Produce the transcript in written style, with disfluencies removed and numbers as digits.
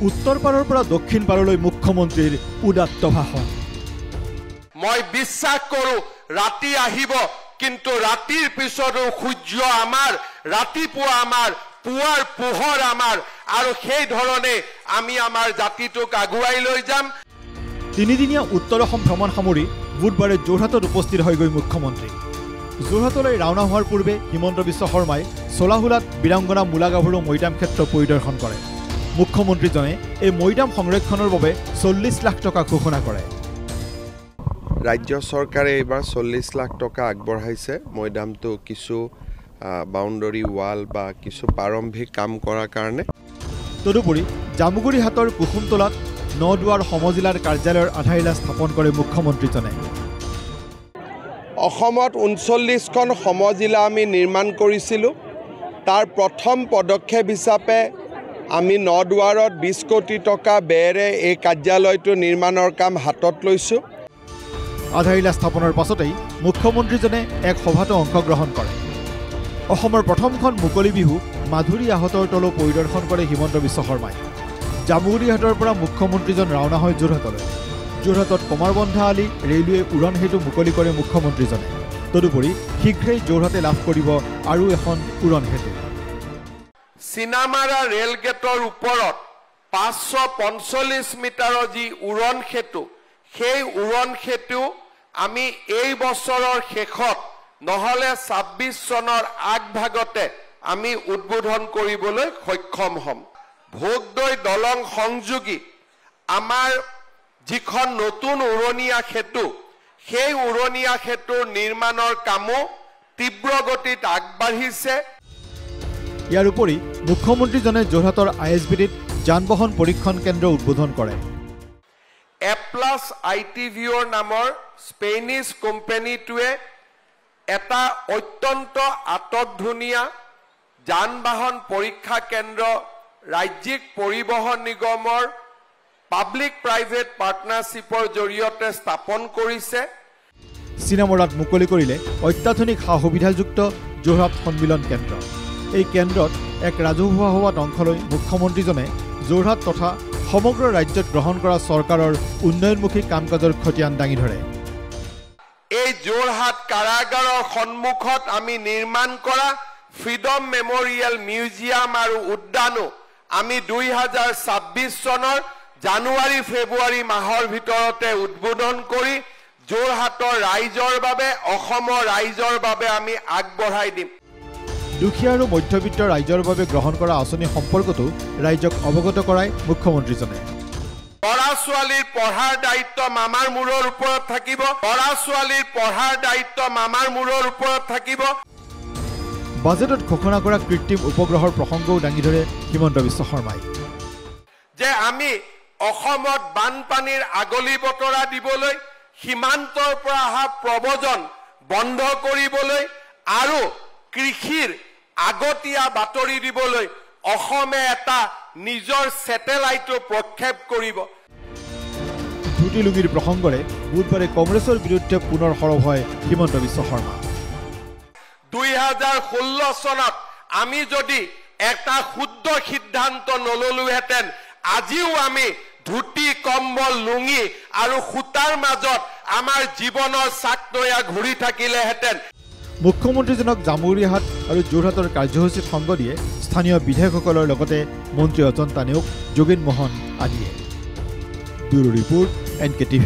উত্তৰ পাৰৰ পৰা দক্ষিণ পাৰলৈ মুখ্যমন্ত্ৰীৰ উদাত্ত ভাষণ। মই বিশ্বাস কৰোঁ ৰাতি আহিব, কিন্তু ৰাতিৰ পিছতো সূৰ্য আমাৰ, ৰাতিপুৱা আমাৰ, পুৱাৰ পোহৰ আমাৰ, আৰু সেই ধৰণে আমি আমাৰ জাতিটোক আগুৱাই লৈ যাম। তিনিদিনীয়া উত্তৰ অসম ভ্ৰমণ সামৰি বুধবাৰে যোৰহাটত উপস্থিত হয়গৈ মুখ্যমন্ত্ৰী। যোৰহাটলৈ ৰাওনা হোৱাৰ পূৰ্বে হিমন্ত বিশ্ব শৰ্মাই চলাহুলাত বীৰাংগনা মূলা গাভৰু মৈদাম ক্ষেত্ৰ পৰিদৰ্শন কৰে। মুখ্যমন্ত্ৰীজনে এই মৈদাম সংৰক্ষণৰ বাবে 40 লাখ টকা ঘোষণা কৰে। ৰাজ্য চৰকাৰে এইবাৰ 40 লাখ টকা আগবঢ়াইছে মৈদামটো কিছু বাউণ্ডাৰী ৱাল বা কিছু প্ৰাৰম্ভিক কাম কৰাৰ কাৰণে। তদুপৰি জামুগুৰিহাটৰ কুসুমতলাত 9 দুৱাৰ সমজিলাৰ কাৰ্যালয়ৰ আধাৰশিলা স্থাপন কৰে মুখ্যমন্ত্ৰীজনে। অসমত 39খন সমজিলা আমি নিৰ্মাণ কৰিছিলোঁ। তাৰ প্ৰথম পদক্ষেপ হিচাপে আমি 9 দুৱাৰত 20 কোটি টকা ব্যয়েৰে এই কাৰ্যালয়টো নিৰ্মাণৰ কাম হাতত লৈছোঁ। আধাৰশিলা স্থাপনৰ পাছতেই মুখ্যমন্ত্ৰীজনে এক সভাতো অংশগ্ৰহণ কৰে। অসমৰ প্ৰথমখন মুকলি বিহু মাধুৰী আহতৰ তলো পৰিদৰ্শন কৰে হিমন্ত বিশ্ব শৰ্মাই। জামুগুৰিহাটৰ পৰা মুখ্যমন্ত্ৰীজন ৰাওনা হয় যোৰহাটলৈ। যোৰহাটত কমাৰবন্ধা আলি ৰেলৱে উৰণ সেতু মুকলি কৰে মুখ্যমন্ত্ৰীজনে। তদুপৰি শীঘ্ৰেই যোৰহাটে লাভ কৰিব আৰু এখন উৰণ সেতু। চিনামাৰা ৰেল গেটৰ ওপৰত 545 মিটাৰৰ যি উৰণ সেতু, সেই উৰণ সেতু আমি এই বছৰৰ শেষত নহ'লে 26 চনৰ আগভাগতে আমি উদ্বোধন কৰিবলৈ সক্ষম হ'ম। ভোগদৈ দলং সংযোগী আমাৰ যিখন নতুন উৰণীয়া সেতু, সেই উৰণীয়া সেতুৰ নিৰ্মাণৰ কামো তীব্ৰ গতিত আগবাঢ়িছে। ইয়াৰ উপৰি মুখ্যমন্ত্ৰীজনে যোৰহাটৰ ISBDত যান বাহন পৰীক্ষণ কেন্দ্ৰ উদ্বোধন কৰে। এপ্লাছ ITVৰ নামৰ স্পেনিছ কোম্পানীটোৱে এটা অত্যন্ত আটকধুনীয়া যান বাহন পৰীক্ষা কেন্দ্ৰ ৰাজ্যিক পৰিবহণ নিগমৰ পাব্লিক প্ৰাইভেট পাৰ্টনাৰশ্বিপৰ জৰিয়তে স্থাপন কৰিছে। চিনামৰাত মুকলি কৰিলে অত্যাধুনিক সা সুবিধাযুক্ত যোৰহাট সন্মিলন কেন্দ্ৰ। এই কেন্দ্ৰত এক ৰাজহুৱা সভাত অংশ লৈ মুখ্যমন্ত্ৰীজনে যোৰহাট তথা সমগ্ৰ ৰাজ্যত গ্ৰহণ কৰা চৰকাৰৰ উন্নয়নমুখী কাম কাজৰ খতিয়ান দাঙি ধৰে। এই যোৰহাট কাৰাগাৰৰ সন্মুখত আমি নিৰ্মাণ কৰা ফ্ৰীডম মেমৰিয়েল মিউজিয়াম আৰু উদ্যানো আমি 2026 চনৰ জানুৱাৰী ফেব্ৰুৱাৰী মাহৰ ভিতৰতে উদ্বোধন কৰি যোৰহাটৰ ৰাইজৰ বাবে, অসমৰ ৰাইজৰ বাবে আমি আগবঢ়াই দিম। দুখীয়া আৰু মধ্যবিত্ত ৰাইজৰ বাবে গ্ৰহণ কৰা আঁচনি সম্পৰ্কতো ৰাইজক অৱগত কৰায় মুখ্যমন্ত্ৰীজনে। ল'ৰা ছোৱালীৰ পঢ়াৰ দায়িত্ব মামাৰ মূৰৰ ওপৰত থাকিব, ল'ৰা ছোৱালীৰ পঢ়াৰ দায়িত্ব মামাৰ মূৰৰ ওপৰত থাকিব। বাজেটত ঘোষণা কৰা কৃত্ৰিম উপগ্ৰহৰ প্ৰসংগও দাঙি ধৰে হিমন্ত বিশ্ব শৰ্মাই। যে আমি অসমত বানপানীৰ আগলি বতৰা দিবলৈ, সীমান্তৰ পৰা অহা প্ৰব্ৰজন বন্ধ কৰিবলৈ আৰু কৃষিৰ আগতীয়া বাতৰি দিবলৈ অসমে এটা নিজৰ ছেটেলাইটো প্ৰক্ষেপ কৰিব। ধুতি লুঙিৰ প্ৰসংগৰে বুধবাৰে কংগ্ৰেছৰ বিৰুদ্ধে পুনৰ সৰব হয় হিমন্ত বিশ্ব শৰ্মা। 2016 চনত আমি যদি এটা শুদ্ধ সিদ্ধান্ত নললোহেঁতেন, আজিও আমি ধুতি কম্বল লুঙি আৰু সূতাৰ মাজত আমাৰ জীৱনৰ চাকনৈয়া ঘূৰি থাকিলেহেঁতেন। মুখ্যমন্ত্ৰীজনক জামুগুৰিহাট আৰু যোৰহাটৰ কাৰ্যসূচীত সংগ দিয়ে স্থানীয় বিধায়কসকলৰ লগতে মন্ত্ৰী অজন্তা নেওগ, যোগেন মোহন আদিয়ে। Bureau report NKTV।